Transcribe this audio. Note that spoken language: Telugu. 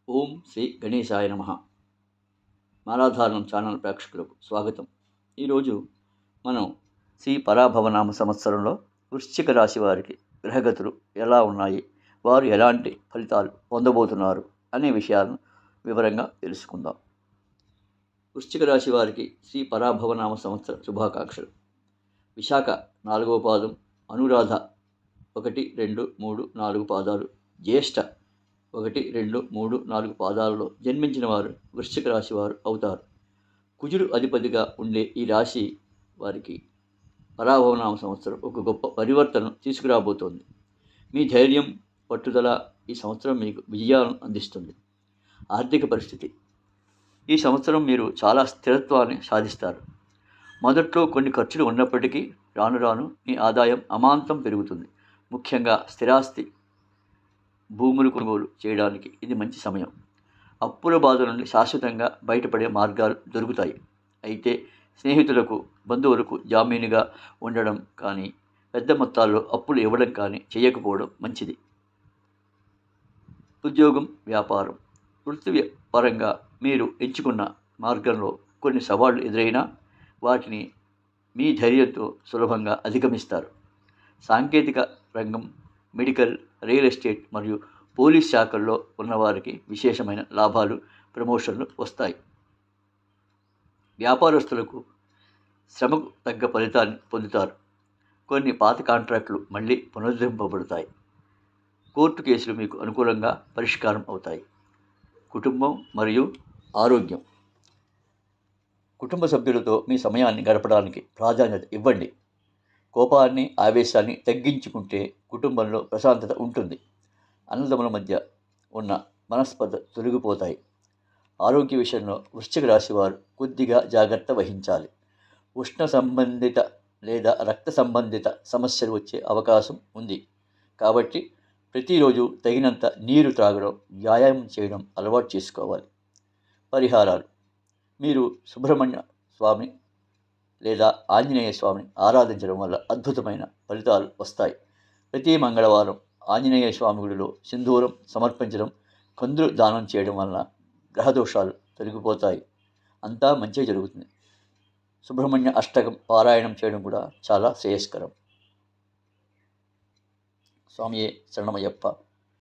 ఓం శ్రీ గణేశాయ నమః. మాలాధారణం ఛానల్ ప్రేక్షకులకు స్వాగతం. ఈరోజు మనం శ్రీ పరాభవనామ సంవత్సరంలో వృశ్చిక రాశి వారికి గ్రహగతులు ఎలా ఉన్నాయి, వారు ఎలాంటి ఫలితాలు పొందబోతున్నారు అనే విషయాలను వివరంగా తెలుసుకుందాం. వృశ్చిక రాశి వారికి శ్రీ పరాభవనామ సంవత్సర శుభాకాంక్షలు. విశాఖ 4వ పాదం, అనురాధ 1, 2, 3, 4 పాదాలు, జ్యేష్ఠ 1, 2, 3, 4 పాదాలలో జన్మించిన వారు వృశ్చిక రాశి వారు అవుతారు. కుజుడు అధిపతిగా ఉండే ఈ రాశి వారికి పరాభవనామ సంవత్సరం ఒక గొప్ప పరివర్తన తీసుకురాబోతోంది. మీ ధైర్యం, పట్టుదల ఈ సంవత్సరం మీకు విజయాలను అందిస్తుంది. ఆర్థిక పరిస్థితి. ఈ సంవత్సరం మీరు చాలా స్థిరత్వాన్ని సాధిస్తారు. మొదట్లో కొన్ని ఖర్చులు ఉన్నప్పటికీ రాను రాను మీ ఆదాయం అమాంతం పెరుగుతుంది. ముఖ్యంగా స్థిరాస్తి, భూములు కొనుగోలు చేయడానికి ఇది మంచి సమయం. అప్పుల బాధ నుండి శాశ్వతంగా బయటపడే మార్గాలు దొరుకుతాయి. అయితే స్నేహితులకు, బంధువులకు జామీనుగా ఉండడం కానీ, పెద్ద మొత్తాల్లో అప్పులు ఇవ్వడం కానీ చేయకపోవడం మంచిది. ఉద్యోగం, వ్యాపారం. వృత్తి పరంగా మీరు ఎంచుకున్న మార్గంలో కొన్ని సవాళ్లు ఎదురైనా వాటిని మీ ధైర్యంతో సులభంగా అధిగమిస్తారు. సాంకేతిక రంగం, మెడికల్, రియల్ ఎస్టేట్ మరియు పోలీస్ శాఖల్లో ఉన్నవారికి విశేషమైన లాభాలు, ప్రమోషన్లు వస్తాయి. వ్యాపారస్తులకు శ్రమకు తగ్గ ఫలితాన్ని పొందుతారు. కొన్ని పాత కాంట్రాక్టులు మళ్ళీ పునరుద్ధరింపబడతాయి. కోర్టు కేసులు మీకు అనుకూలంగా పరిష్కారం అవుతాయి. కుటుంబం మరియు ఆరోగ్యం. కుటుంబ సభ్యులతో మీ సమయాన్ని గడపడానికి ప్రాధాన్యత ఇవ్వండి. కోపాన్ని, ఆవేశాన్ని తగ్గించుకుంటే కుటుంబంలో ప్రశాంతత ఉంటుంది. అన్నదమ్ముల మధ్య ఉన్న మనస్పర్ధ తొలగిపోతాయి. ఆరోగ్య విషయంలో వృశ్చిక రాశి వారు కొద్దిగా జాగ్రత్త వహించాలి. ఉష్ణ సంబంధిత లేదా రక్త సంబంధిత సమస్యలు వచ్చే అవకాశం ఉంది. కాబట్టి ప్రతిరోజు తగినంత నీరు త్రాగడం, వ్యాయామం చేయడం అలవాటు చేసుకోవాలి. పరిహారాలు. మీరు సుబ్రహ్మణ్య స్వామి లేదా ఆంజనేయ స్వామిని ఆరాధించడం వల్ల అద్భుతమైన ఫలితాలు వస్తాయి. ప్రతి మంగళవారం ఆంజనేయ స్వామి గుడిలో సింధూరం సమర్పించడం, కందులు దానం చేయడం వలన గ్రహదోషాలు తొలగిపోతాయి. అంతా మంచిగా జరుగుతుంది. సుబ్రహ్మణ్య అష్టకం పారాయణం చేయడం కూడా చాలా శ్రేయస్కరం. స్వామియే శరణమయ్యప్ప.